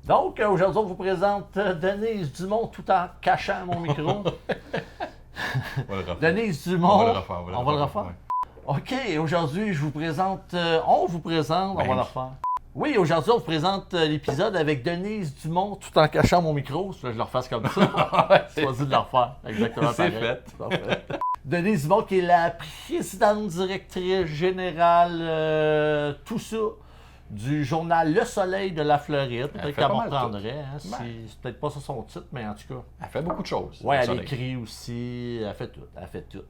Donc, aujourd'hui, on vous présente Denise Dumont tout en cachant mon micro. On va le refaire. Denise Dumont. On va le refaire. On va le refaire? Ouais. OK, aujourd'hui, je vous présente... on vous présente... Ben on va le oui. refaire. Oui, aujourd'hui, on vous présente l'épisode avec Denise Dumont tout en cachant mon micro. Je le refasse comme ça. Choisis de le refaire. Exactement C'est pareil. Parfait. Denise Dumont, qui est la présidente directrice générale, tout ça, du journal Le Soleil de la Floride. Peut-être fait qu'elle pas m'en mal prendrait. tout. C'est peut-être pas ça son titre, mais en tout cas. Elle fait beaucoup de choses. Oui, le elle soleil. écrit aussi. Elle fait tout. Elle fait tout.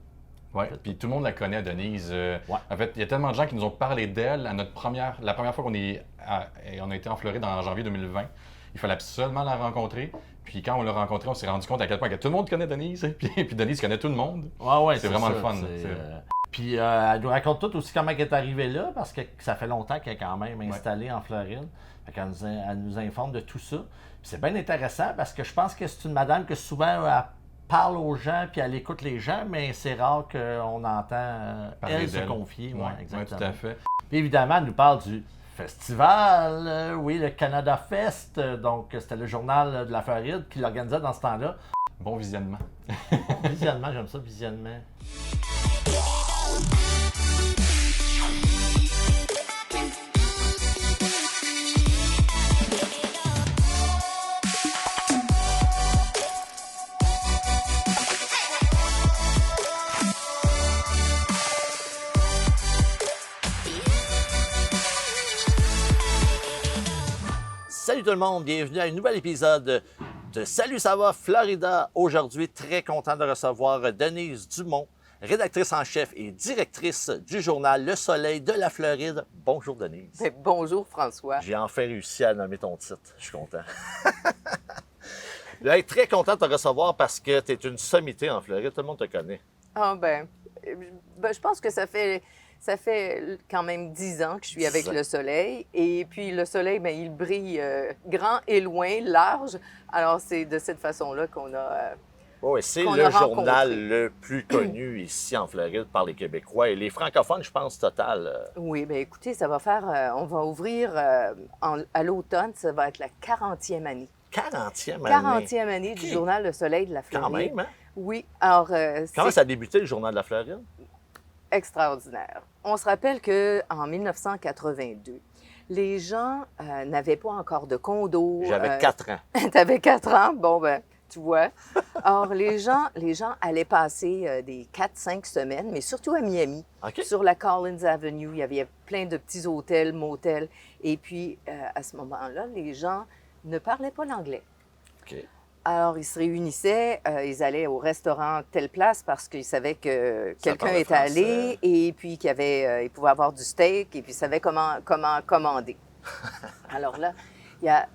Ouais. Puis tout le monde la connaît, Denise. Ouais. En fait, il y a tellement de gens qui nous ont parlé d'elle à la première fois on a été en Floride en janvier 2020. Il fallait absolument la rencontrer. Puis quand on l'a rencontrée, on s'est rendu compte à quel point que tout le monde connaît Denise. Puis Denise connaît tout le monde. Ouais, C'est vraiment ça, le fun. Puis elle nous raconte tout aussi comment elle est arrivée là, parce que ça fait longtemps qu'elle est quand même installée en Floride. Fait qu'elle elle nous informe de tout ça. Puis c'est bien intéressant parce que je pense que c'est une madame que souvent elle parle aux gens puis elle écoute les gens, mais c'est rare qu'on entend elle se confier. Oui, exactement. tout à fait. Puis évidemment, elle nous parle du festival, oui, le Canada Fest. Donc, c'était le journal de la Floride qui l'organisait dans ce temps-là. Bon visionnement. Visionnement, j'aime ça, visionnement. Salut tout le monde, bienvenue à un nouvel épisode de Salut, ça va, Florida. Aujourd'hui, très content de recevoir Denise Dumont, rédactrice en chef et directrice du journal Le Soleil de la Floride. Bonjour Denise. Bien, bonjour François. J'ai enfin réussi à nommer ton titre, je suis content. Je suis très content de te recevoir parce que tu es une sommité en Floride, tout le monde te connaît. Ah je pense que ça fait quand même 10 ans que je suis avec le Soleil. Et puis le Soleil, bien, il brille grand et loin, large. Alors c'est de cette façon-là qu'on a... Oui, c'est qu'on le a journal rencontré. le plus connu ici en Floride par les Québécois et les francophones, je pense, total. Oui, bien écoutez, ça va faire... on va ouvrir à l'automne, ça va être la 40e année. 40e année. 40e année du Ok. journal Le Soleil de la Floride. Quand même, hein? Oui, alors Comment c'est ça a débuté, le journal de la Floride? extraordinaire. On se rappelle qu'en 1982, les gens n'avaient pas encore de condo. J'avais 4 ans. Tu avais 4 ans? Bon, ben, tu vois. Or, les gens allaient passer des 4-5 semaines, mais surtout à Miami, OK. sur la Collins Avenue. Il y avait plein de petits hôtels, motels. Et puis, à ce moment-là, les gens ne parlaient pas l'anglais. OK. Alors, ils se réunissaient, ils allaient au restaurant telle place parce qu'ils savaient que Ça quelqu'un parlait était allé et puis qu'il il pouvait avoir du steak et puis ils savaient comment commander. Alors là, il y a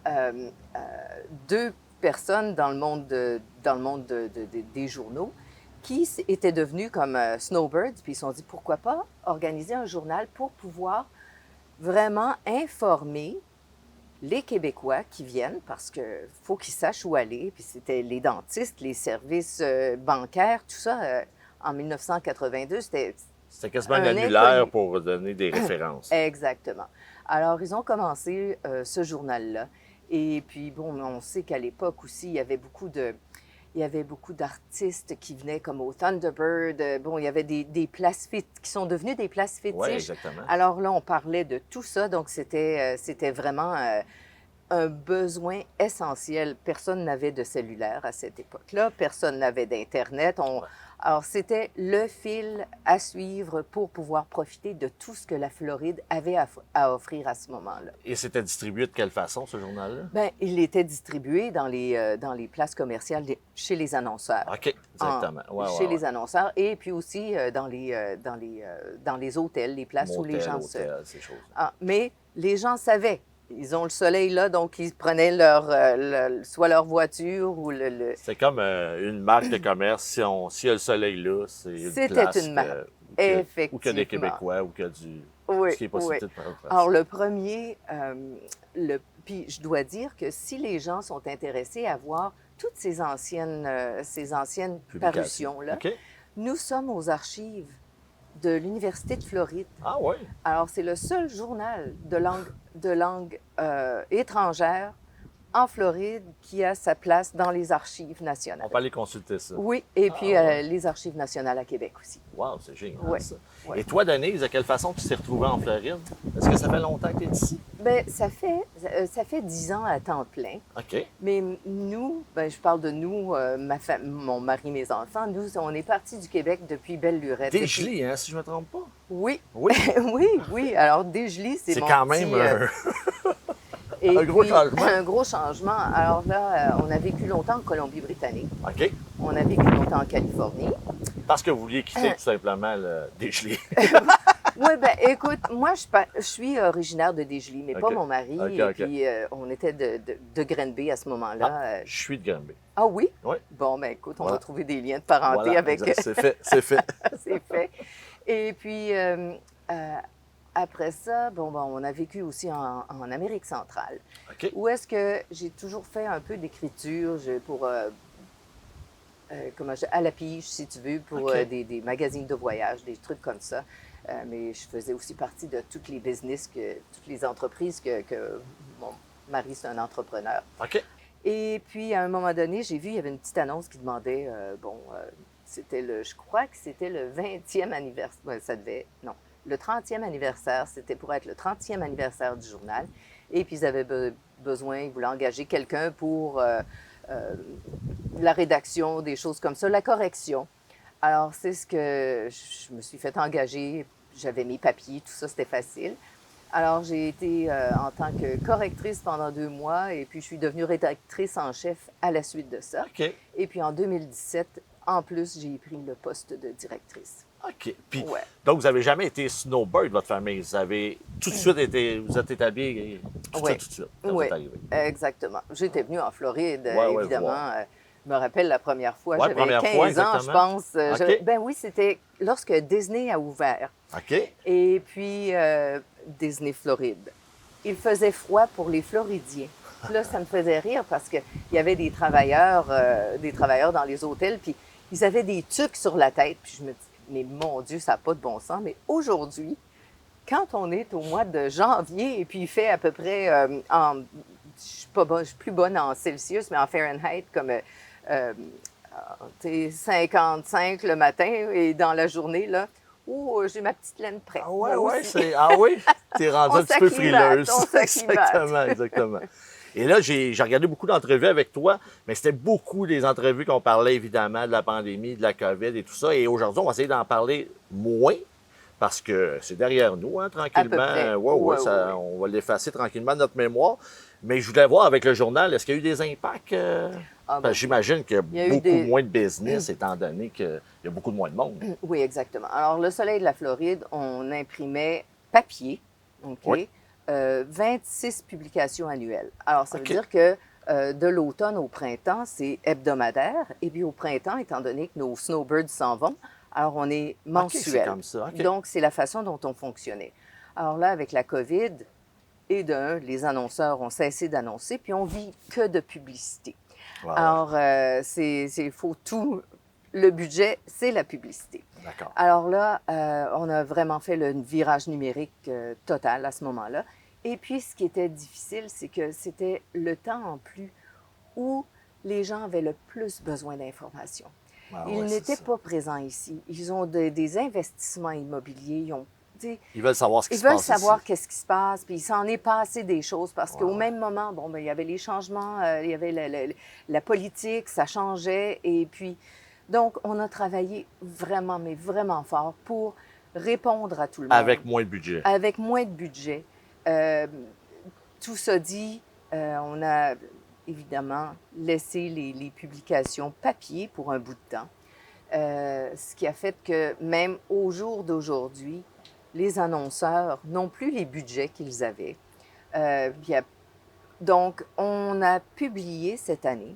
2 personnes dans le monde, des journaux qui étaient devenus comme snowbirds, puis ils se sont dit pourquoi pas organiser un journal pour pouvoir vraiment informer les Québécois qui viennent, parce qu'il faut qu'ils sachent où aller, puis c'était les dentistes, les services bancaires, tout ça, en 1982, c'était... C'était quasiment un Un annulaire inconnu. pour donner des références. Exactement. Alors, ils ont commencé ce journal-là. Et puis, bon, on sait qu'à l'époque aussi, il y avait beaucoup d'artistes qui venaient comme au Thunderbird. Bon, il y avait des places qui sont devenues des places fétiches. Oui, exactement. Alors là, on parlait de tout ça, donc c'était vraiment un besoin essentiel. Personne n'avait de cellulaire à cette époque-là, personne n'avait d'Internet. Alors, c'était le fil à suivre pour pouvoir profiter de tout ce que la Floride avait à offrir à ce moment-là. Et c'était distribué de quelle façon, ce journal-là? Bien, il était distribué dans les places commerciales chez les annonceurs. OK, exactement. Ouais, Chez ouais, les ouais. annonceurs et puis aussi dans les hôtels, les places où les gens se... Motel, ces choses. Ah, mais les gens savaient. Ils ont le soleil là, donc ils prenaient soit leur voiture ou C'est comme une marque de commerce. S'il y a le soleil là, c'est une C'était place une marque. où qu'il y a Effectivement. des Québécois, ou qu'il y a du... Oui, ce qui est possibilité de faire. Alors, le premier, puis je dois dire que si les gens sont intéressés à voir toutes ces anciennes parutions-là, OK. nous sommes aux archives de l'Université de Floride. Ah oui? Alors, c'est le seul journal de langue étrangère en Floride qui a sa place dans les archives nationales. On peut aller consulter ça. Oui, et puis les archives nationales à Québec aussi. Wow, c'est génial, Ouais. ça. Ouais. Et toi, Denise, de quelle façon tu t'es retrouvée en Floride? Est-ce que ça fait longtemps que tu es ici? Bien, ça fait 10 ans à temps plein. OK. Mais nous, ben, je parle de nous, mon mari, mes enfants, nous, on est partis du Québec depuis Belle-Lurette. Desjely, hein, si je ne me trompe pas. Oui. Oui. oui. Alors, Desjely, c'est mon quand petit, même et un gros puis, changement. Un gros changement. Alors là, on a vécu longtemps en Colombie-Britannique. OK. On a vécu longtemps en Californie. Parce que vous vouliez quitter tout simplement le Desjely. Oui, ben écoute, moi, je suis originaire de Desjely, mais pas OK. mon mari. OK, et OK. puis, on était de Granby à ce moment-là. Je suis de Granby. Ah oui? Oui. Bon, ben écoute, on Voilà. va trouver des liens de parenté Voilà, avec... exact. C'est fait, c'est fait. C'est fait. Et puis, après ça, on a vécu aussi en Amérique centrale, OK. où est-ce que j'ai toujours fait un peu d'écriture pour, à la pige, si tu veux, pour OK. des magazines de voyage, des trucs comme ça. Mais je faisais aussi partie de toutes les business, toutes les entreprises que mon mari, c'est un entrepreneur. OK. Et puis, à un moment donné, j'ai vu, il y avait une petite annonce qui demandait, je crois que c'était le 20e anniversaire, le 30e anniversaire, c'était pour être le 30e anniversaire du journal. Et puis, ils avaient besoin, ils voulaient engager quelqu'un pour la rédaction, des choses comme ça, la correction. Alors, c'est ce que je me suis fait engager, j'avais mes papiers, tout ça, c'était facile. Alors, j'ai été en tant que correctrice pendant 2 mois et puis je suis devenue rédactrice en chef à la suite de ça. OK. Et puis en 2017, en plus, j'ai pris le poste de directrice. OK. Puis, Ouais. donc, vous n'avez jamais été snowbird, votre famille. Vous avez tout de suite vous êtes établi tout de Oui. suite, quand vous Oui, êtes arrivé. exactement. J'étais venue en Floride, Ouais, évidemment. voir. Je me rappelle la première fois, Ouais, j'avais première 15 fois, ans, je exactement. pense. OK. Ben oui, c'était lorsque Disney a ouvert. OK. Et puis, Disney Floride. Il faisait froid pour les Floridiens. Puis là, ça me faisait rire parce qu'il y avait des travailleurs dans les hôtels, puis ils avaient des tuques sur la tête. Puis je me dis, mais mon Dieu, ça n'a pas de bon sens. Mais aujourd'hui, quand on est au mois de janvier, et puis il fait à peu près, je suis plus bonne en Celsius, mais en Fahrenheit, comme 55 le matin, et dans la journée, là, j'ai ma petite laine prête. Ah ouais, Moi ouais, aussi. Ah oui? T'es rendu On un petit peu s'acclimate, frileuse. on s'acclimate. Exactement, exactement. Et là, j'ai regardé beaucoup d'entrevues avec toi, mais c'était beaucoup des entrevues qu'on parlait évidemment de la pandémie, de la COVID et tout ça. Et aujourd'hui, on va essayer d'en parler moins parce que c'est derrière nous, hein, tranquillement. près. Ouais, Ouais. on va l'effacer tranquillement de notre mémoire. Mais je voulais voir avec le journal, est-ce qu'il y a eu des impacts? Ah, Parce que j'imagine qu'il il y a y a eu beaucoup moins de business, étant donné qu'il y a beaucoup de moins de monde. Oui, exactement. Alors, le Soleil de la Floride, on imprimait papier, OK? Oui. 26 publications annuelles. Alors, ça veut OK. dire que de l'automne au printemps, c'est hebdomadaire. Et puis au printemps, étant donné que nos snowbirds s'en vont, alors on est mensuel. c'est comme ça, OK. Donc, c'est la façon dont on fonctionnait. Alors là, avec la COVID, et les annonceurs ont cessé d'annoncer, puis on vit que de publicité. Wow. Alors, c'est faut tout. Le budget, c'est la publicité. D'accord. Alors là, on a vraiment fait le virage numérique total à ce moment-là. Et puis, ce qui était difficile, c'est que c'était le temps en plus où les gens avaient le plus besoin d'informations. Ah Ils ouais, c'est n'étaient ça. pas présents ici. Ils ont des investissements immobiliers. Ils veulent savoir ce qui Ils se passe veulent savoir ici. qu'est-ce qui se passe, puis il s'en est passé des choses parce qu'au Ouais. même moment, il y avait les changements, il y avait la politique, ça changeait. Et puis, donc, on a travaillé vraiment, mais vraiment fort pour répondre à tout le monde. Avec moins de budget. Avec moins de budget. Tout ça dit, on a évidemment laissé les publications papier pour un bout de temps. Ce qui a fait que même au jour d'aujourd'hui, les annonceurs n'ont plus les budgets qu'ils avaient. Donc, on a publié cette année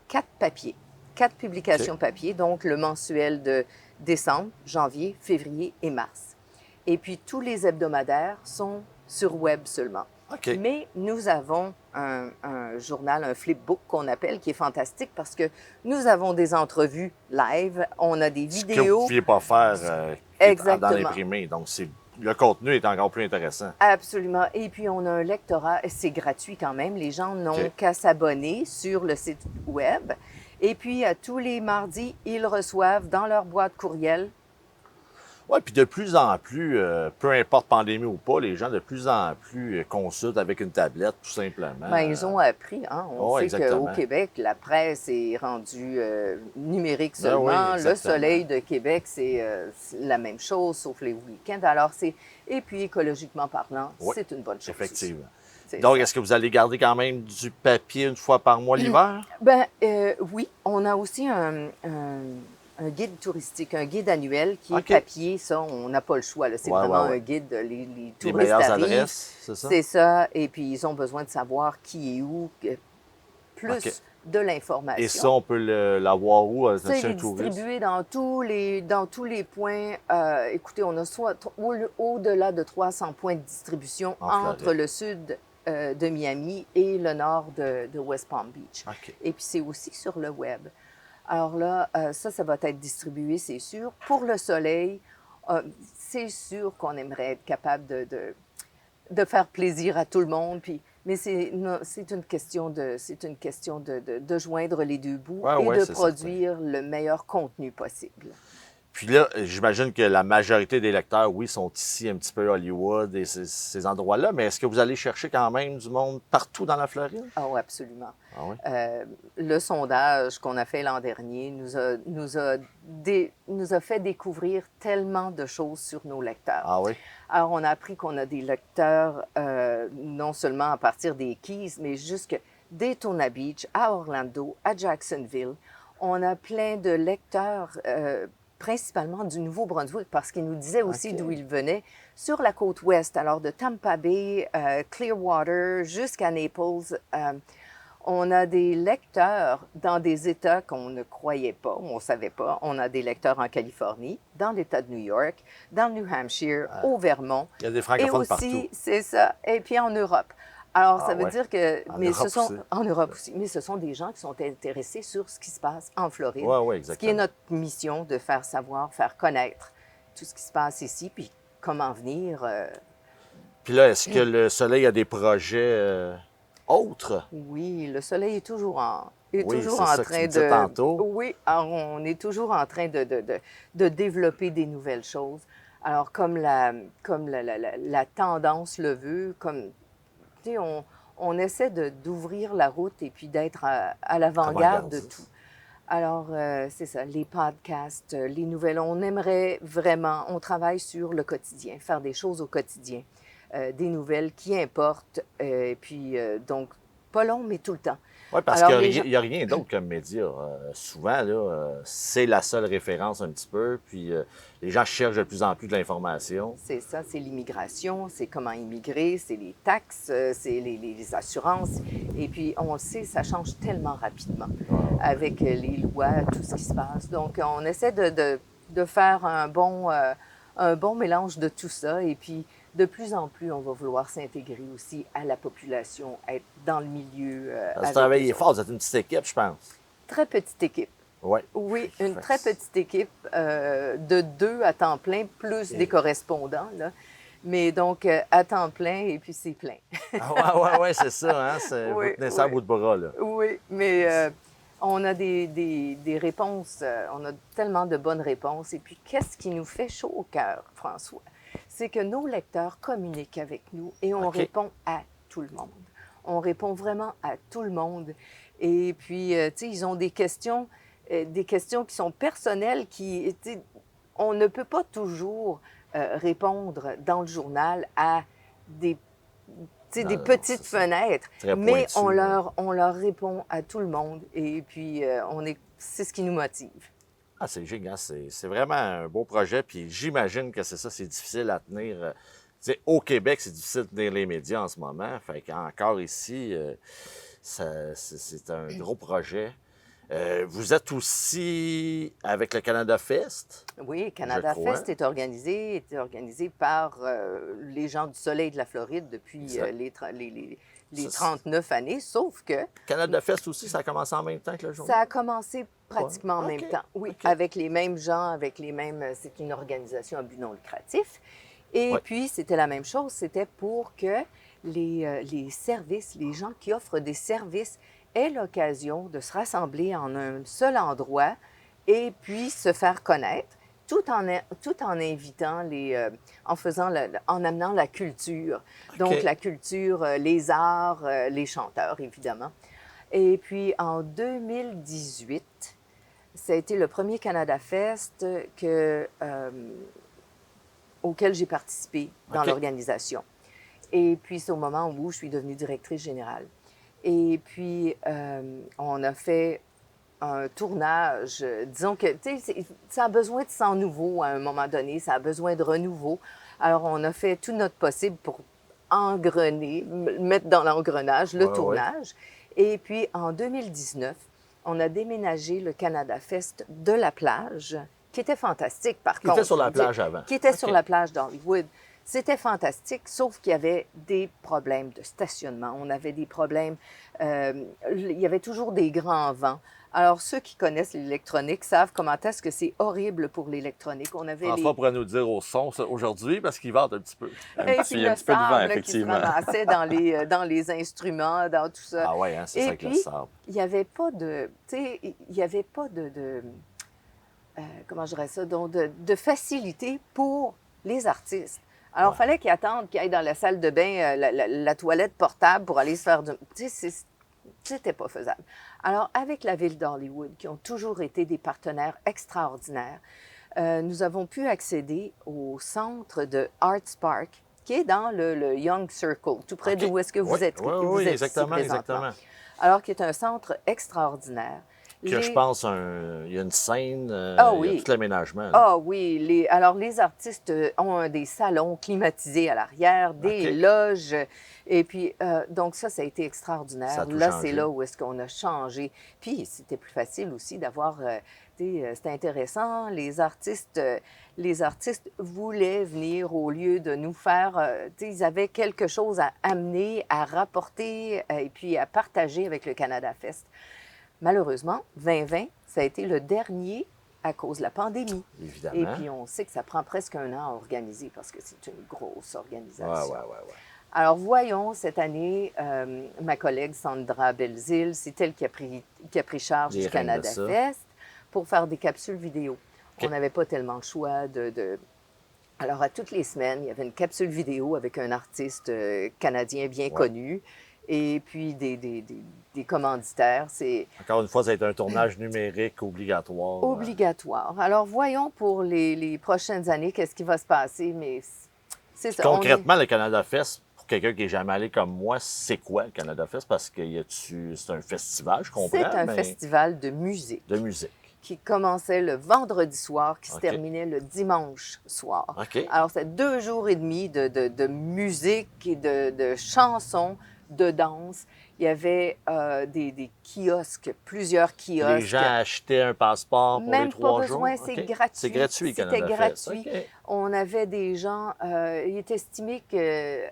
4 papiers, 4 publications papier, donc le mensuel de décembre, janvier, février et mars. Et puis, tous les hebdomadaires sont sur web seulement. OK. Mais nous avons un journal, un flipbook qu'on appelle, qui est fantastique parce que nous avons des entrevues live, on a des Ce que vous ne vidéos. pouviez pas faire dans Exactement. l'imprimé. Donc, c'est le contenu est encore plus intéressant. Absolument. Et puis, on a un lectorat, c'est gratuit quand même. Les gens n'ont qu'à s'abonner sur le site web. Et puis, tous les mardis, ils reçoivent dans leur boîte courriel. Oui, puis de plus en plus, peu importe pandémie ou pas, les gens de plus en plus consultent avec une tablette, tout simplement. Bien, ils ont appris. Hein? On sait exactement. qu'au Québec, la presse est rendue numérique seulement. Le Soleil de Québec, c'est la même chose, sauf les week-ends. Alors, et puis, écologiquement parlant, c'est une bonne chose. Effectivement. Donc, est-ce que vous allez garder quand même du papier une fois par mois l'hiver? Bien, oui. On a aussi un guide touristique, un guide annuel qui est papier. Ça, on n'a pas le choix. C'est vraiment un guide. Les touristes meilleures arrivent. Adresses, c'est ça? C'est ça. Et puis, ils ont besoin de savoir qui est où, plus de l'information. Et ça, on peut l'avoir où? Ça, il est distribué dans tous les points. Écoutez, on a au-delà de 300 points de distribution entre le sud de Miami et le nord de West Palm Beach. Et puis, c'est aussi sur le web. Alors là, ça va être distribué, c'est sûr. Pour le soleil, c'est sûr qu'on aimerait être capable de faire plaisir à tout le monde. Mais c'est une question de joindre les deux bouts et de produire le meilleur contenu possible. Puis là, j'imagine que la majorité des lecteurs, oui, sont ici un petit peu à Hollywood et ces endroits-là, mais est-ce que vous allez chercher quand même du monde partout dans la Floride? Ah oui, absolument. Ah oui? Le sondage qu'on a fait l'an dernier nous a fait découvrir tellement de choses sur nos lecteurs. Ah oui? Alors, on a appris qu'on a des lecteurs non seulement à partir des Keys, mais jusque Daytona Beach, à Orlando, à Jacksonville. On a plein de lecteurs principalement du Nouveau-Brunswick, parce qu'ils nous disaient aussi d'où ils venaient, sur la côte ouest, alors de Tampa Bay, Clearwater, jusqu'à Naples. On a des lecteurs dans des États qu'on ne croyait pas, on ne savait pas. On a des lecteurs en Californie, dans l'État de New York, dans le New Hampshire, au Vermont. Il y a des francophones et aussi, partout. C'est ça, et puis en Europe. Alors, ça veut dire que... En Europe aussi. Mais ce sont des gens qui sont intéressés sur ce qui se passe en Floride. Oui, exactement. Ce qui est notre mission, de faire savoir, faire connaître tout ce qui se passe ici, puis comment venir. Puis là, est-ce que le Soleil a des projets autres? Oui, le Soleil est toujours en train de... Tantôt. Oui, alors on est toujours en train de développer des nouvelles choses. Alors, comme la tendance le veut, comme... On essaie d'ouvrir la route et puis d'être à l'avant-garde de tout. Alors, c'est ça, les podcasts, les nouvelles. On aimerait vraiment, on travaille sur le quotidien, faire des choses au quotidien, des nouvelles qui importent, et puis, donc, pas long, mais tout le temps. Oui, parce qu'il n'y a rien d'autre comme média. Souvent, là, c'est la seule référence un petit peu, puis les gens cherchent de plus en plus de l'information. C'est ça, c'est l'immigration, c'est comment immigrer, c'est les taxes, c'est les assurances. Et puis, on le sait, ça change tellement rapidement avec les lois, tout ce qui se passe. Donc, on essaie de faire un bon mélange de tout ça. Et puis, de plus en plus, on va vouloir s'intégrer aussi à la population, être dans le milieu. Vous travaillez fort, vous êtes une petite équipe, je pense. Très petite équipe. Oui, une très petite équipe de 2 à temps plein, plus des correspondants. Là. Mais donc, à temps plein, et puis c'est plein. Oui, c'est ça, hein? Vous tenez ça à bout de bras, là. Oui, mais on a des réponses, on a tellement de bonnes réponses. Et puis, qu'est-ce qui nous fait chaud au cœur, François? C'est que nos lecteurs communiquent avec nous et on répond à tout le monde. On répond vraiment à tout le monde. Et puis, tu sais, ils ont des questions qui sont personnelles, on ne peut pas toujours répondre dans le journal à des petites fenêtres, mais on leur répond à tout le monde. Et puis, c'est ce qui nous motive. Ah, c'est génial. C'est vraiment un beau projet. Puis j'imagine que c'est ça, c'est difficile à tenir. Au Québec, c'est difficile de tenir les médias en ce moment. Fait qu'encore ici, c'est un gros projet. Vous êtes aussi avec le Canada Fest? Oui, Canada Fest est organisé par les gens du Soleil de la Floride depuis les 39 années, sauf que... Canada Fest aussi, ça a commencé en même temps que le journal? Ça a commencé pratiquement en même temps, oui, avec les mêmes gens, avec les mêmes... C'est une organisation à but non lucratif. Et Ouais. puis, c'était la même chose, c'était pour que les services, les gens qui offrent des services aient l'occasion de se rassembler en un seul endroit et puis se faire connaître, tout en invitant en amenant la culture. Donc, OK. la culture, les arts, les chanteurs, évidemment. Et puis, en 2018, ça a été le premier Canada Fest auquel j'ai participé dans OK. l'organisation. Et puis, c'est au moment où je suis devenue directrice générale. Et puis, on a fait un tournage. Disons que, tu sais, ça a besoin de sang nouveau à un moment donné, ça a besoin de renouveau. Alors, on a fait tout notre possible pour mettre dans l'engrenage le Ouais, ouais. tournage. Et puis, en 2019, on a déménagé le Canada Fest de la plage, qui était fantastique, par Qui contre. était sur la plage avant. Qui était OK. sur la plage d'Hollywood. C'était fantastique, sauf qu'il y avait des problèmes de stationnement. On avait des problèmes. Il y avait toujours des grands vents. Alors, ceux qui connaissent l'électronique savent comment est-ce que c'est horrible pour l'électronique. On avait François pourrait nous dire au son ça, aujourd'hui parce qu'il vente un petit peu. et puis Il y le a un petit peu de vent, sable qui se effectivement. ramassait dans les instruments, dans tout ça. Ah ouais, hein, c'est Et ça avec le puis, sable. il n'y avait pas de, tu sais, il n'y avait pas comment je dirais ça, donc de facilité pour les artistes. Alors, il fallait qu'ils attendent qu'ils aillent dans la salle de bain, la toilette portable pour aller se faire du... Tu sais, c'était pas faisable. Alors, avec la Ville d'Hollywood, qui ont toujours été des partenaires extraordinaires, nous avons pu accéder au centre de Arts Park, qui est dans le Young Circle, tout près OK. d'où est-ce que vous êtes, Oui, vous êtes ici exactement, présentement. exactement. Alors, qui est un centre extraordinaire. Que je pense, il y a une scène, Ah il y oui. a tout l'aménagement. là. Ah oui, alors les artistes ont des salons climatisés à l'arrière, des OK. loges, et puis donc ça a été extraordinaire. Ça a tout Là, changé. c'est là où est-ce qu'on a changé. Puis c'était plus facile aussi d'avoir, c'était intéressant. Les artistes voulaient venir au lieu de nous faire, ils avaient quelque chose à amener, à rapporter et puis à partager avec le Canada Fest. Malheureusement, 2020, ça a été le dernier à cause de la pandémie. Évidemment. Et puis, on sait que ça prend presque un an à organiser parce que c'est une grosse organisation. Ouais. Alors, voyons, cette année, ma collègue Sandra Belzile, c'est elle qui a pris charge Les du reines de Canada ça. Fest pour faire des capsules vidéo. OK. On n'avait pas tellement le choix Alors, à toutes les semaines, il y avait une capsule vidéo avec un artiste canadien bien connu et puis des commanditaires. C'est Encore une fois, ça a été un tournage numérique obligatoire. obligatoire. Alors, voyons pour les prochaines années qu'est-ce qui va se passer, mais c'est ça. Concrètement, le Canada Fest, pour quelqu'un qui n'est jamais allé comme moi, c'est quoi le Canada Fest? Parce que c'est un festival, je comprends. C'est un mais festival de musique de musique. qui commençait le vendredi soir, qui se OK. terminait le dimanche soir. OK. Alors, c'est 2 jours et demi de musique et de chansons, de danse. Il y avait des kiosques, plusieurs kiosques. Les gens achetaient un passeport pour Même les 3 pas jours. besoin, c'est OK. gratuit. C'est gratuit, le C'était Canada Fest. gratuit. OK. On avait des gens, il est estimé que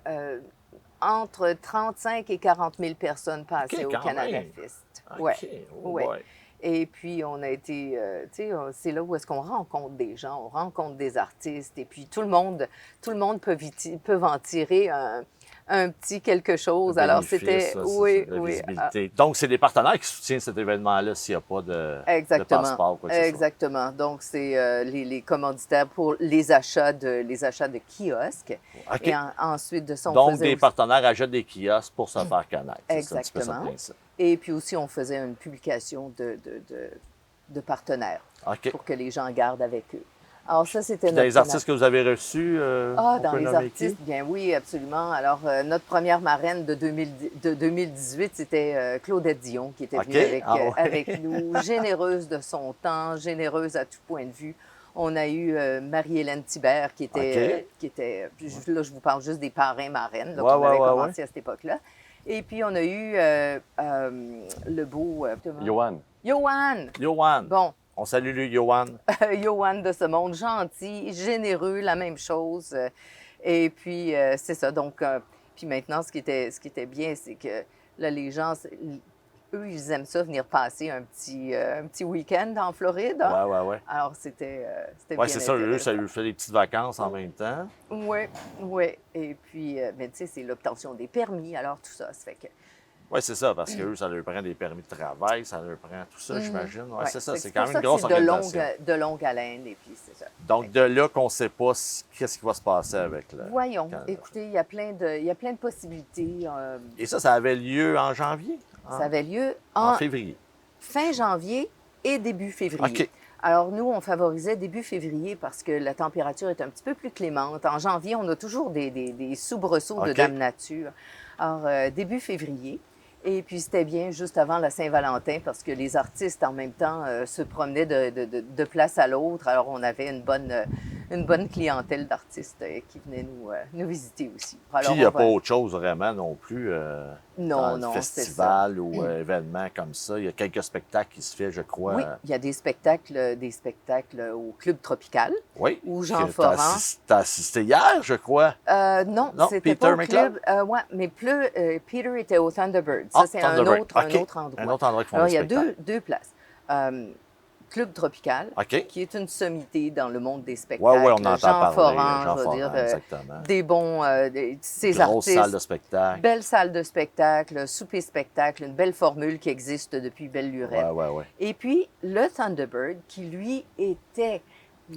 entre 35 et 40 000 personnes passaient OK, au quand Canada même. Fest. OK. Ouais. Oh ouais. boy. Et puis, on a été, tu sais, c'est là où est-ce qu'on rencontre des gens, on rencontre des artistes, et puis tout le monde peut en tirer un petit quelque chose. Alors, Bénéfice, c'était, là, oui, c'est de la oui. visibilité. Donc, c'est des partenaires qui soutiennent cet événement-là s'il n'y a pas de Exactement. passeport. Quoi que ce soit. Exactement. Donc, c'est les commanditaires pour les achats de kiosques. OK. Et ensuite de ça, on Donc, faisait des aussi- partenaires achètent des kiosques pour se faire connaître. C'est un petit peu ça le Exactement. principe. Et puis aussi, on faisait une publication de partenaires OK. pour que les gens gardent avec eux. Alors ça, c'était Puis dans notre les artistes que vous avez reçus, Ah, on dans peut les nommer qui? artistes, bien oui, absolument. Alors, notre première marraine de 2018, c'était Claudette Dion, qui était OK. venue Ah ouais. avec nous, généreuse de son temps, généreuse à tout point de vue. On a eu Marie-Hélène Thibert, qui était, là, je vous parle juste des parrains-marraines, là, Ouais, qu'on avait ouais, commencé à cette époque-là. Et puis, on a eu le beau... Johan. Johan! Johan. Bon, On salue lui, Johan. Johan de ce monde, gentil, généreux, la même chose. Et puis, c'est ça. Donc, puis maintenant, ce qui était bien, c'est que là, les gens, eux, ils aiment ça, venir passer un petit week-end en Floride. Hein? Ouais. Alors, c'était Oui, bien c'est ça, eux, ça intéressant. lui fait des petites vacances en même temps. Oui, oui. Et puis, mais tu sais, c'est l'obtention des permis, alors tout ça. Ça fait que Oui, c'est ça, parce qu'eux, ça leur prend des permis de travail, ça leur prend tout ça, Mhm. j'imagine. Oui, Ouais. c'est ça, Fait que c'est c'est quand pour même ça une que grosse c'est organisation. de longue haleine, et puis c'est ça. Donc, de là qu'on ne sait pas qu'est-ce qui va se passer avec le Voyons, Canada. écoutez, il y a plein de possibilités. Et ça avait lieu en janvier? Ça avait lieu En en février. fin janvier et début février. OK. Alors, nous, on favorisait début février parce que la température est un petit peu plus clémente. En janvier, on a toujours des soubresauts de OK. Dame Nature. Alors, début février. Et puis, c'était bien juste avant la Saint-Valentin parce que les artistes, en même temps, se promenaient de place à l'autre. Alors, on avait une bonne clientèle d'artistes qui venaient nous visiter aussi. Alors, Puis, il n'y a on pas va- autre chose vraiment non plus dans le Non, c'est festival ou événement comme ça. Il y a quelques spectacles qui se font, je crois. Oui, il y a des spectacles au Club Tropical. Oui. Où Jean que Foran. T'as assisté hier, je crois. Non, Non, c'était Peter pas au McLeod? club. Ouais, mais Peter était au Thunderbird. Ça, Ah, c'est Thunderbird. un OK. autre endroit. Un autre endroit qui font Alors, des il y a spectacles. deux places. Club Tropical, OK. qui est une sommité dans le monde des Oui, spectacles. oui, on entend Jean parler. Foran, Jean je veux Foran, dire, exactement. des bons, ces Grosse artistes. salle de spectacle. Belle salle de spectacle, souper-spectacle, une belle formule qui existe depuis belle lurette. Oui. Et puis, le Thunderbird, qui lui était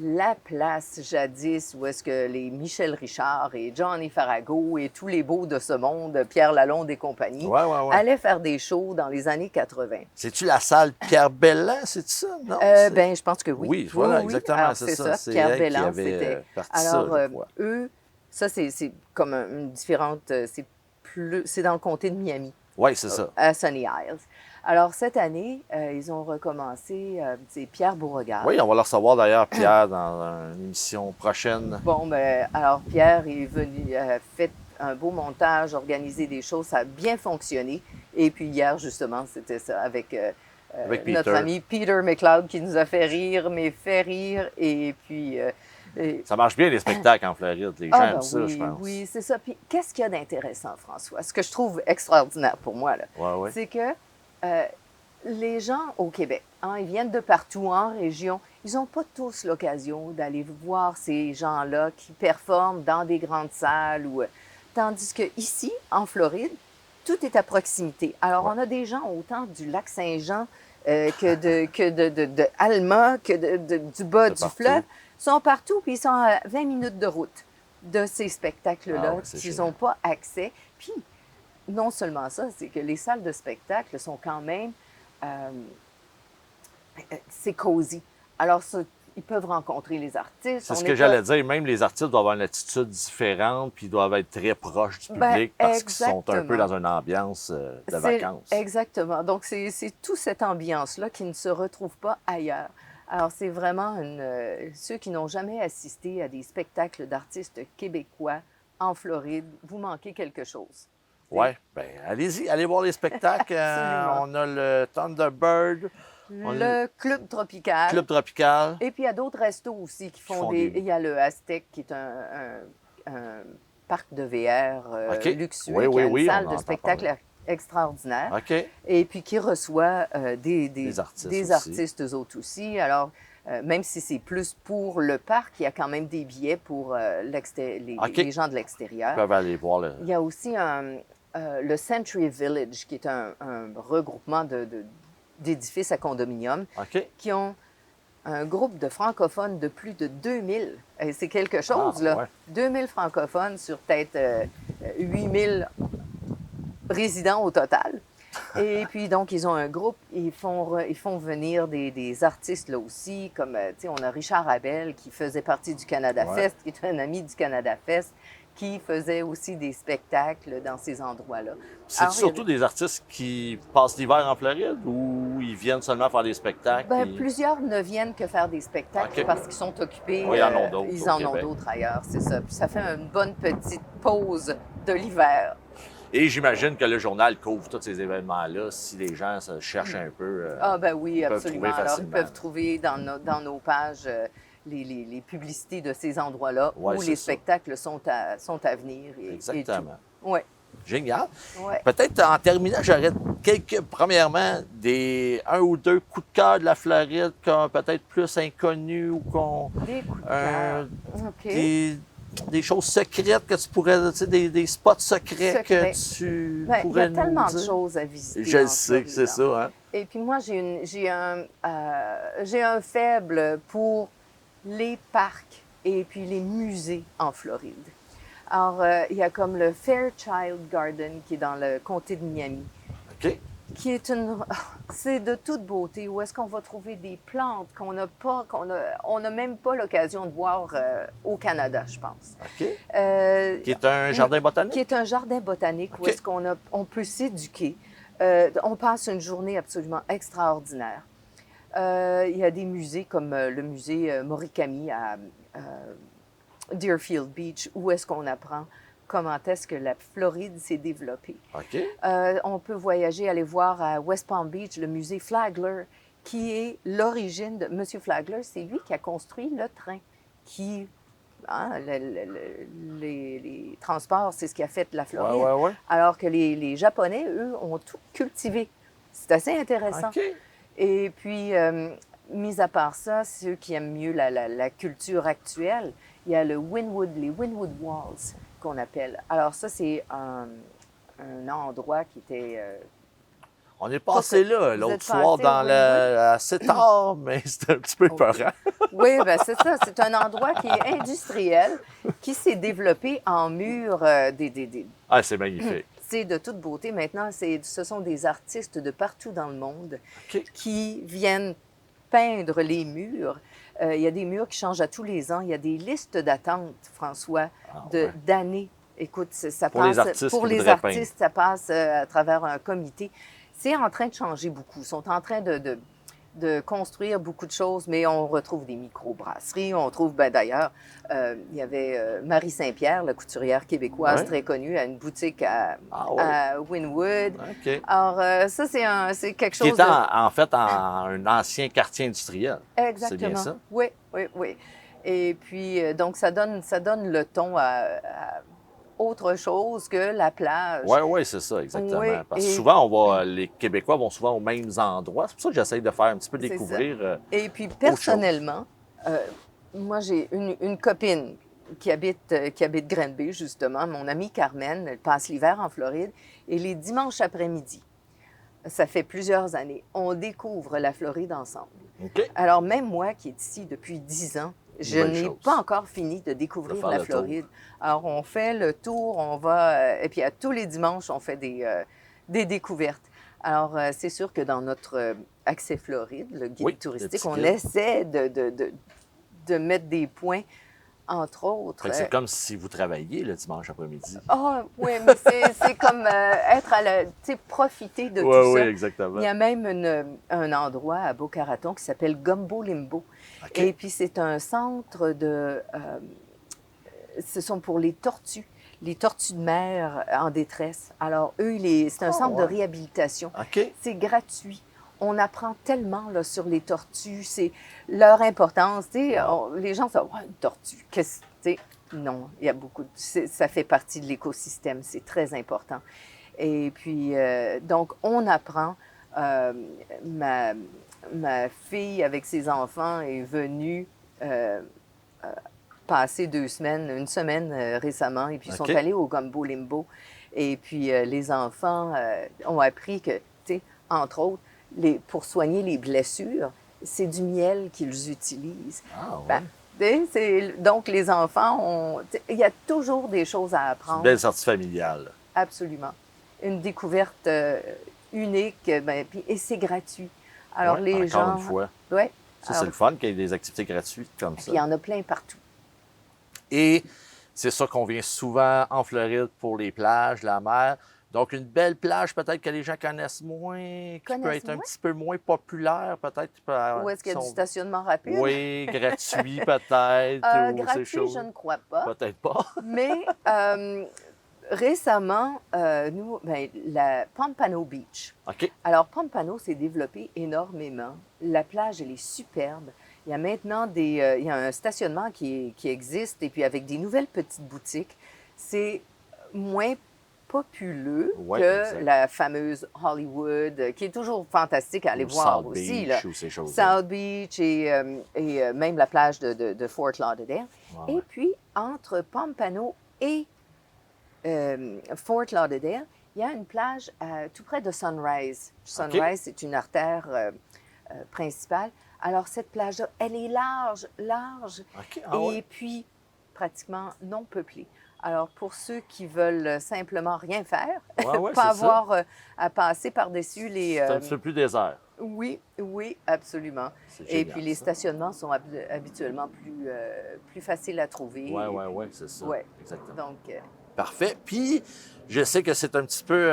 la place jadis où est-ce que les Michel Richard et Johnny Farago et tous les beaux de ce monde, Pierre Lalonde et compagnie, Oui. allaient faire des shows dans les années 80. C'est-tu la salle Pierre Bellan, c'est ça? Non? c'est- Ben, je pense que oui. Oui, voilà, exactement, Alors, c'est c'est ça. ça. C'est Pierre elle qui Bellan, avait, c'était. parti Alors, ça, je crois. eux, ça, c'est comme une différente. C'est dans le comté de Miami, Oui, c'est ça. à Sunny Isles. Alors, cette année, ils ont recommencé. C'est Pierre Beauregard. Oui, on va le recevoir d'ailleurs, Pierre, dans une émission prochaine. Bon, ben, alors Pierre est venu, fait un beau montage, organisé des choses, ça a bien fonctionné. Et puis hier, justement, c'était ça, avec Avec notre Peter. ami Peter McLeod qui nous a fait rire, mais fait rire. Et puis. Ça marche bien, les spectacles en Floride. Les gens aiment ça, je pense. Oui, c'est ça. Puis qu'est-ce qu'il y a d'intéressant, François? Ce que je trouve extraordinaire pour moi, là, Oui. c'est que les gens au Québec, hein, ils viennent de partout en région, ils n'ont pas tous l'occasion d'aller voir ces gens-là qui performent dans des grandes salles. Tandis que ici, en Floride, tout est à proximité. Alors, on a des gens autant du lac Saint-Jean que de Alma, que du bas du partout. fleuve. Ils sont partout, puis ils sont à 20 minutes de route de ces spectacles-là, Ah ouais, c'est qu'ils génial. n'ont pas accès. Puis, non seulement ça, c'est que les salles de spectacle sont quand même... c'est cosy. Alors, ça, ils peuvent rencontrer les artistes. C'est On ce n'est que pas- j'allais dire. Même les artistes doivent avoir une attitude différente, puis ils doivent être très proches du Ben, public parce qu'ils sont un peu exactement. dans une ambiance de C'est- vacances. Exactement. Donc, c'est toute cette ambiance-là qui ne se retrouve pas ailleurs. Alors, c'est vraiment ceux qui n'ont jamais assisté à des spectacles d'artistes québécois en Floride, vous manquez quelque chose. Oui, bien, allez-y, allez voir les spectacles. Absolument. On a le Thunderbird, Le Club Tropical. Club Tropical. Et puis, il y a d'autres restos aussi qui font font des... des- Il y a le Aztec, qui est un parc de VR OK. luxueux, Oui, qui a une oui, salle on de entend spectacle extraordinaire. OK. Et puis qui reçoit Des artistes des aussi. artistes eux autres aussi. Alors, même si c'est plus pour le parc, il y a quand même des billets pour OK. les gens de Ils l'extérieur. peuvent aller voir le. Il y a aussi le Century Village, qui est un regroupement d'édifices à condominium, OK. qui ont un groupe de francophones de plus de 2000. Et c'est quelque chose, Ah, là. ouais. 2000 francophones sur peut-être 8000 résidents au total. Et puis, donc, ils ont un groupe, ils font venir des artistes là aussi, comme, tu sais, on a Richard Abel qui faisait partie du Canada Ouais. Fest, qui est un ami du Canada Fest, qui faisait aussi des spectacles dans ces endroits-là. C'est Alors, il y surtout avait- des artistes qui passent l'hiver en Floride ou ils viennent seulement faire des spectacles? Ben, puis- plusieurs ne viennent que faire des spectacles OK. parce qu'ils sont occupés. Oui, ils en ont d'autres Ils au en ont Québec. d'autres ailleurs, c'est ça. Puis ça fait une bonne petite pause de l'hiver. Et j'imagine que le journal couvre tous ces événements-là si les gens se cherchent un peu. Ah ben oui, peuvent absolument. trouver Alors, ils facilement. peuvent trouver dans nos pages les publicités de ces endroits-là Ouais, où c'est les ça. spectacles sont à venir. Et Exactement. Oui. Génial. Ouais. Peut-être en terminant, j'aurais premièrement, un ou deux coups de cœur de la Floride, peut-être plus inconnus ou Des coups de cœur. OK. des choses secrètes que tu pourrais, tu sais, des spots secrets Secrets. que tu Ben, il y pourrais a tellement nous de dire. choses à visiter. Je le en sais, Floride, c'est hein. ça, hein? Et puis moi, j'ai un faible pour les parcs et puis les musées en Floride. Alors, il y a comme le Fairchild Garden qui est dans le comté de Miami, OK. qui est c'est de toute beauté. Où est-ce qu'on va trouver des plantes on n'a même pas l'occasion de voir au Canada, je pense. OK. Qui est un jardin botanique? Qui est un jardin botanique où OK. est-ce on peut s'éduquer. On passe une journée absolument extraordinaire. Il y a des musées comme le musée Morikami à Deerfield Beach, où est-ce qu'on apprend comment est-ce que la Floride s'est développée. OK. On peut voyager, aller voir à West Palm Beach le musée Flagler, qui est l'origine de... Monsieur Flagler, c'est lui qui a construit le train, qui... Hein, les transports, c'est ce qui a fait la Floride. Ouais. Alors que les Japonais, eux, ont tout cultivé. C'est assez intéressant. OK. Et puis, mis à part ça, ceux qui aiment mieux la culture actuelle, il y a les Wynwood Walls qu'on appelle. Alors ça, c'est un endroit qui était... On est passé là Vous l'autre êtes soir passé, assez tard, mais c'était un petit peu peurant. Oui, bien c'est ça. C'est un endroit qui est industriel, qui s'est développé en murs Ah, c'est magnifique. C'est de toute beauté. Maintenant, ce sont des artistes de partout dans le monde OK. qui viennent peindre les murs. Il y a des murs qui changent à tous les ans. Il y a des listes d'attente, François, d'années. Écoute, ça pour passe... les artistes pour qui les voudraient artistes, ça passe à travers un comité. C'est en train de changer beaucoup. Ils sont en train de construire beaucoup de choses, mais on retrouve des micro-brasseries. On trouve, d'ailleurs, il y avait Marie Saint-Pierre, la couturière québécoise très connue, à une boutique à Wynwood. OK. Alors, ça, c'est quelque chose Qui est en fait un ancien quartier industriel. Exactement. C'est bien ça? Oui. Et puis, donc, ça donne le ton à autre chose que la plage. Oui, c'est ça, exactement. Oui, Parce que souvent, les Québécois vont souvent aux mêmes endroits. C'est pour ça que j'essaye de faire un petit peu C'est découvrir. Et puis, personnellement, moi, j'ai une copine qui habite Granby, justement. Mon amie Carmen, elle passe l'hiver en Floride. Et les dimanches après-midi, ça fait plusieurs années, on découvre la Floride ensemble. OK. Alors, même moi, qui est ici depuis 10 ans, je n'ai pas encore fini de découvrir la Floride. Alors, on fait le tour, on va... et puis, à tous les dimanches, on fait des découvertes. Alors, c'est sûr que dans notre Accès Floride, le guide touristique, on essaie de mettre des points, entre autres... C'est comme si vous travailliez le dimanche après-midi. Ah, oui, mais c'est comme être profiter de tout ça. Oui, exactement. Il y a même un endroit à Boca Raton qui s'appelle Gumbo Limbo. Okay. Et puis, c'est un centre ce sont pour les tortues de mer en détresse. Alors, eux, c'est un centre de réhabilitation. OK. C'est gratuit. On apprend tellement là, sur les tortues, c'est leur importance. Les gens disent « une tortue, qu'est-ce que... » Non, il y a beaucoup... ça fait partie de l'écosystème, c'est très important. Et puis, donc, on apprend. Ma fille, avec ses enfants, est venue passer une semaine récemment, et puis ils sont allés au Gumbo Limbo. Et puis, les enfants ont appris que, entre autres, pour soigner les blessures, c'est du miel qu'ils utilisent. Ah, ouais. Donc, les enfants il y a toujours des choses à apprendre. Une belle sortie familiale. Absolument. Une découverte unique, et c'est gratuit. Alors, les gens... Encore une fois. Oui. C'est le fun qu'il y ait des activités gratuites comme ça. Il y en a plein partout. Et c'est ça qu'on vient souvent en Floride pour les plages, la mer. Donc, une belle plage, peut-être que les gens connaissent moins, qui peut être un petit peu moins populaire, peut-être. Où est-ce qu'il y a du stationnement rapide? Oui, gratuit, peut-être. Gratuit, je ne crois pas. Peut-être pas. Mais récemment, la Pompano Beach. OK. Alors, Pompano s'est développé énormément. La plage, elle est superbe. Il y a maintenant il y a un stationnement qui existe, et puis avec des nouvelles petites boutiques. C'est moins populeux Ouais, que exact. la fameuse Hollywood, qui est toujours fantastique à aller Ou voir South aussi. Beach Là. ou ces choses-là. South Beach et même la plage de Fort Lauderdale. Ouais, Et ouais. puis, entre Pompano et Fort Lauderdale, il y a une plage tout près de Sunrise. Sunrise, c'est une artère principale. Alors, cette plage-là, elle est large, large, OK, et ouais. puis pratiquement non peuplée. Alors, pour ceux qui veulent simplement rien faire, Ouais, pas c'est ça. avoir à passer par-dessus les... C'est un petit peu plus désert. Oui, oui, absolument. C'est Et génial, puis, les ça. stationnements sont habituellement plus faciles à trouver. Ouais, c'est ça. Ouais. Exactement. Donc, Parfait. Puis, je sais que c'est un petit peu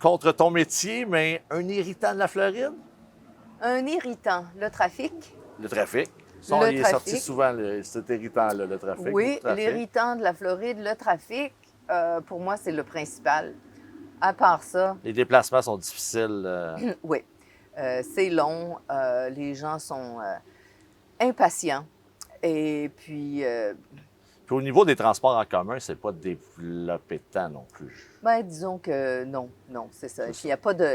contre ton métier, mais un irritant de la Floride, un irritant, le trafic. le trafic. Ça, Le il est trafic. sorti souvent, cet irritant-là, le trafic. Oui, beaucoup de trafic. l'irritant de la Floride, le trafic, pour moi, c'est le principal. À part ça, Les déplacements sont difficiles. oui, c'est long, les gens sont impatients. Et puis, Puis au niveau des transports en commun, c'est pas développé tant non plus. ben, disons que non, c'est ça. C'est Puis,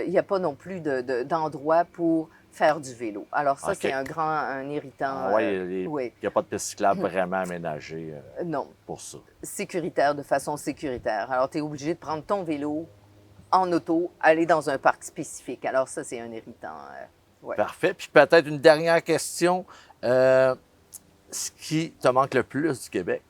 il n'y a pas non plus d'endroit pour faire du vélo. Alors ça, OK. c'est un irritant. Oui, il oui, n'y a pas de piste cyclable vraiment aménagée non, pour ça. sécuritaire, de façon sécuritaire. Alors, tu es obligé de prendre ton vélo en auto, aller dans un parc spécifique. Alors ça, c'est un irritant. Ouais. Parfait. Puis peut-être une dernière question. Ce qui te manque le plus du Québec?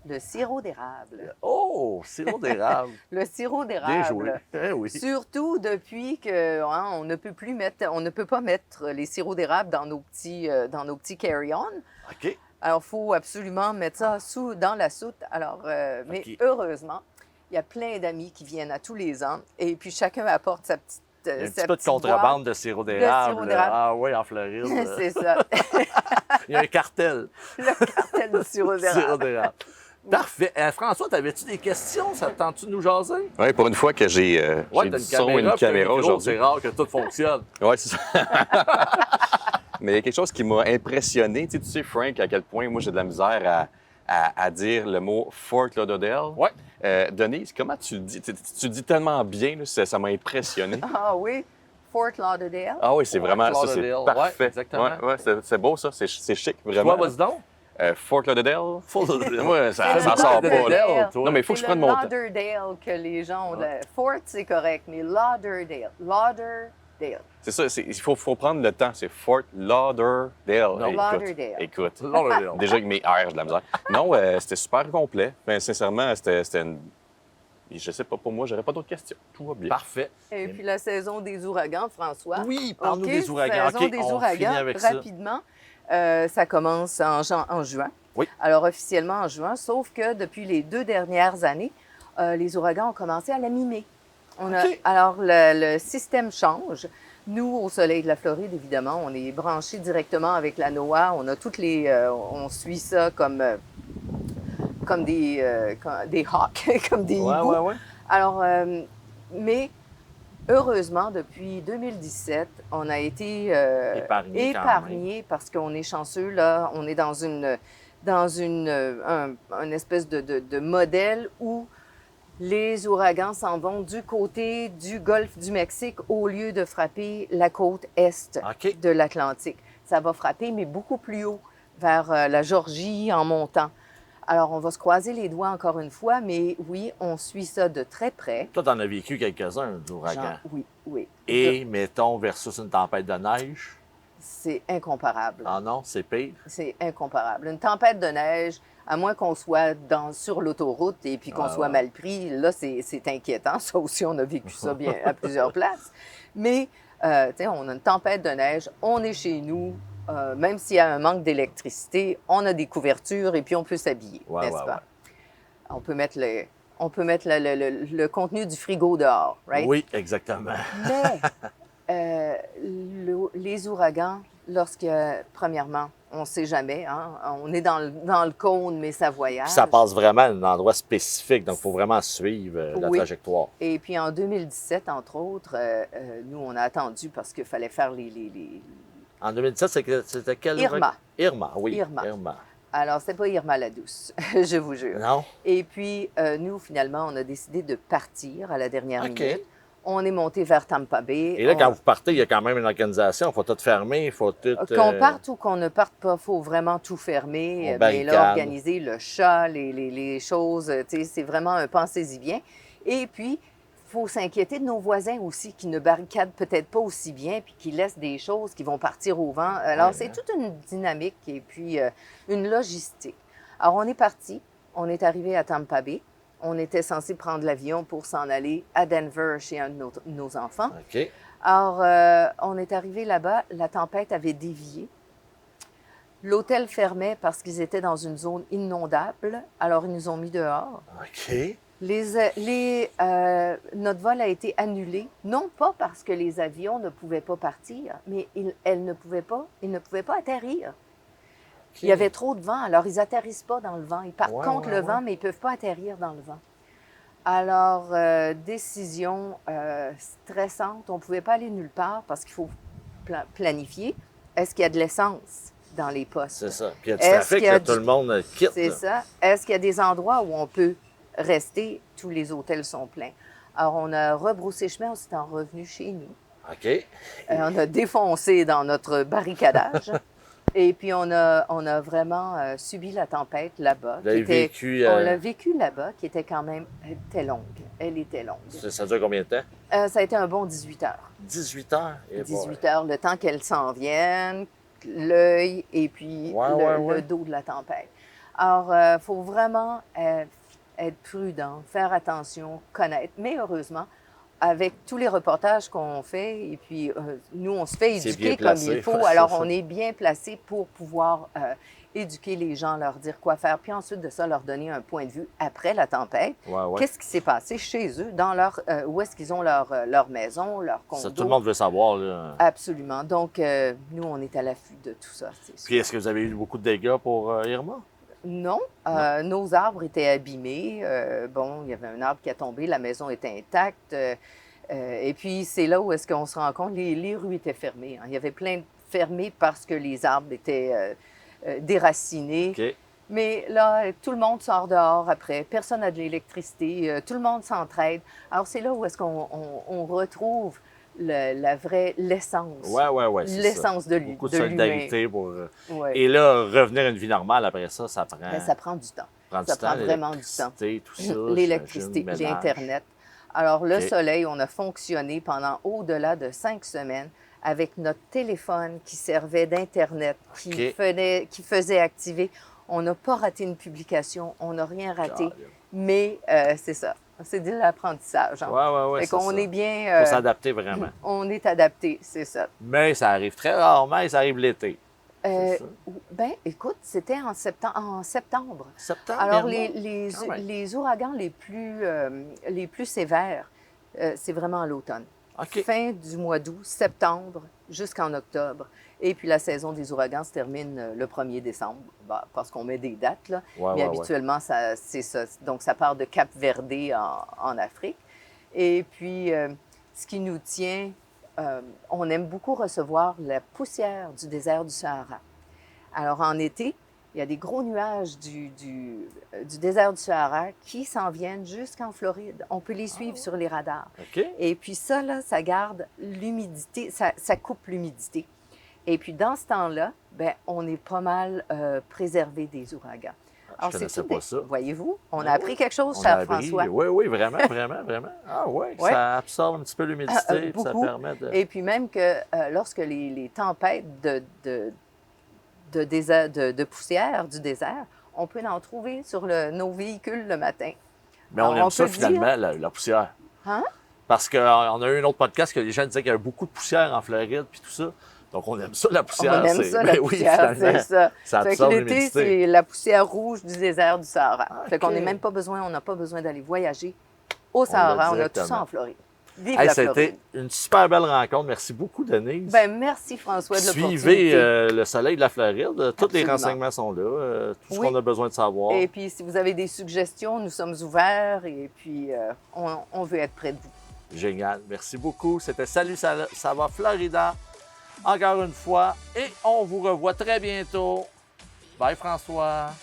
Le sirop d'érable. Oh, sirop d'érable. Le sirop Bien d'érable. joué. Eh oui. Surtout depuis que on ne peut pas mettre les sirops d'érable dans nos petits carry-on. OK. Alors, il faut absolument mettre ça dans la soute. Alors, mais OK. heureusement, il y a plein d'amis qui viennent à tous les ans et puis chacun apporte sa petite. Il y a un sa petit peu de petite boîte. contrebande de sirop sirop d'érable. d'érable. Ah oui, en Floride. C'est ça, Il y a un cartel. le cartel du sirop Sirop d'érable. d'érable. Parfait. François, t'avais-tu des questions? Ça te tente-tu de nous jaser? Oui, pour une fois que j'ai Ouais, du t'as son et une puis t'as un caméra micro, aujourd'hui. c'est rare que tout fonctionne. Oui, c'est ça. Mais il y a quelque chose qui m'a impressionné. Tu sais, Frank, à quel point moi j'ai de la misère à dire le mot Fort Lauderdale. Ouais. Denise, comment tu le dis? Tu dis tellement bien, là, ça m'a impressionné. Ah oui, Fort Lauderdale. Ah oui, c'est vraiment ça, c'est Lauderdale. parfait. Ouais, exactement. Ouais, c'est beau ça, c'est chic, vraiment. Toi, vas-y donc. Fort Lauderdale. Fort Lauderdale. Ouais, ça C'est s'en le sort pas. Lauderdale. Là. toi. Non, mais il faut que je prenne mon temps. C'est le Lauderdale que les gens ont. Fort, c'est correct, mais Lauderdale. Lauderdale. C'est ça, il faut prendre le temps. C'est Fort Lauderdale. Non, Lauderdale. Écoute. Lauderdale. Déjà avec mes R, j'ai de la misère. Non, c'était super complet. Ben, sincèrement, c'était une... Je sais pas, pour moi, j'aurais pas d'autres questions. Tout va bien. Parfait. Et puis la saison des ouragans, François. Oui, parle-nous OK, des ouragans. Saison OK, des on ouragans, finit avec ça. rapidement. Ça commence en juin. Oui. Alors, officiellement en juin, sauf que depuis les 2 dernières années, les ouragans ont commencé à la mi-mai. OK. Alors, le système change. Nous, au soleil de la Floride, évidemment, on est branchés directement avec la NOAA. On a on suit ça comme des hawks, comme des hiboux. Ouais. Alors, mais heureusement, depuis 2017, on a été épargné parce qu'on est chanceux, là. On est dans une espèce de modèle où les ouragans s'en vont du côté du golfe du Mexique au lieu de frapper la côte est OK. de l'Atlantique. Ça va frapper, mais beaucoup plus haut, vers la Georgie en montant. Alors, on va se croiser les doigts encore une fois, mais oui, on suit ça de très près. Toi, t'en as vécu quelques-uns, d'ouragans. Oui. Et, mettons, versus une tempête de neige. C'est incomparable. Ah non, c'est pire. C'est incomparable. Une tempête de neige, à moins qu'on soit sur l'autoroute et puis qu'on soit mal pris, là, c'est inquiétant. Ça aussi, on a vécu ça bien à plusieurs places. Mais, tu sais, on a une tempête de neige, on est chez nous, même s'il y a un manque d'électricité, on a des couvertures et puis on peut s'habiller, n'est-ce pas? On peut mettre le contenu du frigo dehors, right? Oui, exactement. Mais les ouragans, premièrement, on ne sait jamais, hein, on est dans le cône, mais ça voyage. Puis ça passe vraiment à un endroit spécifique, donc il faut vraiment suivre la Oui. trajectoire. Et puis en 2017, entre autres, nous, on a attendu parce qu'il fallait faire les... En 2017, c'était quel Irma. Irma, oui. Irma. Alors, c'est pas Irma la douce, je vous jure. Non? Et puis, nous, finalement, on a décidé de partir à la dernière OK. minute. On est monté vers Tampa Bay. Et là, quand vous partez, il y a quand même une organisation. Il faut tout fermer, il faut tout... Qu'on parte ou qu'on ne parte pas, il faut vraiment tout fermer. On Mais là, barricade. organiser le chat, les choses, tu sais, c'est vraiment un pensez-y bien. Et puis, il faut s'inquiéter de nos voisins aussi, qui ne barricadent peut-être pas aussi bien, puis qui laissent des choses qui vont partir au vent. Alors, c'est toute une dynamique et puis une logistique. Alors, on est parti, on est arrivé à Tampa Bay. On était censé prendre l'avion pour s'en aller à Denver chez un de nos enfants. OK. Alors, on est arrivé là-bas, la tempête avait dévié. L'hôtel fermait parce qu'ils étaient dans une zone inondable, alors ils nous ont mis dehors. OK. Notre vol a été annulé, non pas parce que les avions ne pouvaient pas partir, mais ils ne pouvaient pas atterrir. OK. Il y avait trop de vent, alors ils n'atterrissent pas dans le vent. Ils partent contre le vent, mais ils ne peuvent pas atterrir dans le vent. Alors, décision stressante. On ne pouvait pas aller nulle part parce qu'il faut planifier. Est-ce qu'il y a de l'essence dans les postes? C'est ça. Puis il y a du trafic, là, tout le monde quitte. C'est là. ça. Est-ce qu'il y a des endroits où on peut rester? Tous les hôtels sont pleins. Alors, on a rebroussé chemin, on s'est en revenu chez nous. OK. On a défoncé dans notre barricadage. Et puis, on a vraiment subi la tempête là-bas. Vous l'avez vécu... On l'a vécu là-bas, qui était quand même... Elle était longue. Elle était longue. Ça dure combien de temps? Ça a été un bon 18 heures. 18 heures? Et 18 heures, le temps qu'elle s'en vienne, l'œil et puis le dos de la tempête. Alors, il faut vraiment être prudent, faire attention, connaître. Mais heureusement, avec tous les reportages qu'on fait, et puis nous, on se fait éduquer comme il faut. Alors, on est bien placé pour pouvoir éduquer les gens, leur dire quoi faire, puis ensuite de ça, leur donner un point de vue après la tempête. Qu'est-ce qui s'est passé chez eux, dans où est-ce qu'ils ont leur maison, leur condo. Ça, tout le monde veut savoir, là. Absolument. Donc, nous, on est à l'affût de tout ça, c'est sûr. Puis, est-ce que vous avez eu beaucoup de dégâts pour Irma? Non. Nos arbres étaient abîmés. Bon, il y avait un arbre qui a tombé, la maison était intacte. Et puis, c'est là où est-ce qu'on se rend compte, les rues étaient fermées. Hein. Il y avait plein de fermés parce que les arbres étaient déracinés. OK. Mais là, tout le monde sort dehors après. Personne n'a de l'électricité. Tout le monde s'entraide. Alors, c'est là où est-ce qu'on retrouve l'essence. Oui. L'essence de l'humain. Beaucoup de solidarité pour... Ouais. Et là, revenir à une vie normale après ça, ça prend... Ben, ça prend du temps. Ça prend vraiment du temps. Tout ça, L'électricité, j'imagine, le ménage. l'Internet. Alors, le OK. soleil, on a fonctionné pendant au-delà de 5 semaines avec notre téléphone qui servait d'Internet, qui faisait activer. On n'a pas raté une publication, on n'a rien raté. Mais c'est ça, c'est de l'apprentissage. Hein. Oui, Fait qu'on est bien... Il faut s'adapter vraiment. On est adapté, c'est ça. Mais ça arrive très rarement et ça arrive l'été. Ben, écoute, c'était en septembre. Septembre, Alors, Irma? les ouragans les plus sévères, c'est vraiment à l'automne. OK. Fin du mois d'août, septembre, jusqu'en octobre. Et puis, la saison des ouragans se termine le 1er décembre, parce qu'on met des dates, là. Mais habituellement, c'est ça. Donc, ça part de Cap-Verde en Afrique. Et puis, ce qui nous tient... on aime beaucoup recevoir la poussière du désert du Sahara. Alors, en été, il y a des gros nuages du désert du Sahara qui s'en viennent jusqu'en Floride. On peut les suivre sur les radars. OK. Et puis ça, là, ça garde l'humidité, ça coupe l'humidité. Et puis, dans ce temps-là, ben, on est pas mal préservé des ouragans. Alors, je ne connaissais pas ça. Voyez-vous, on a appris quelque chose, cher François. Oui, vraiment. Ah oui, ça absorbe un petit peu l'humidité, puis ça permet de... Et puis même que lorsque les tempêtes de poussière du désert, on peut en trouver sur nos véhicules le matin. Mais on aime ça finalement, la poussière. Hein? Parce qu'on a eu un autre podcast que les gens disaient qu'il y avait beaucoup de poussière en Floride, puis tout ça. Donc, on aime ça, la poussière. On aime ça, la poussière, c'est ça. Ça absorbe l'été, l'humidité. c'est la poussière rouge du désert du Sahara. Ah, Fait qu'on n'a même pas besoin, on n'a pas besoin d'aller voyager au Sahara. On a tout ça en Floride. Vive la Floride. C'était une super belle rencontre. Merci beaucoup, Denise. Ben, merci, François, de l'opportunité. Suivez le soleil de la Floride. Tous les renseignements sont là. Tout ce qu'on a besoin de savoir. Et puis, si vous avez des suggestions, nous sommes ouverts et puis on veut être près de vous. Génial. Merci beaucoup. C'était Salut, ça va Florida. Encore une fois. Et on vous revoit très bientôt Bye, François.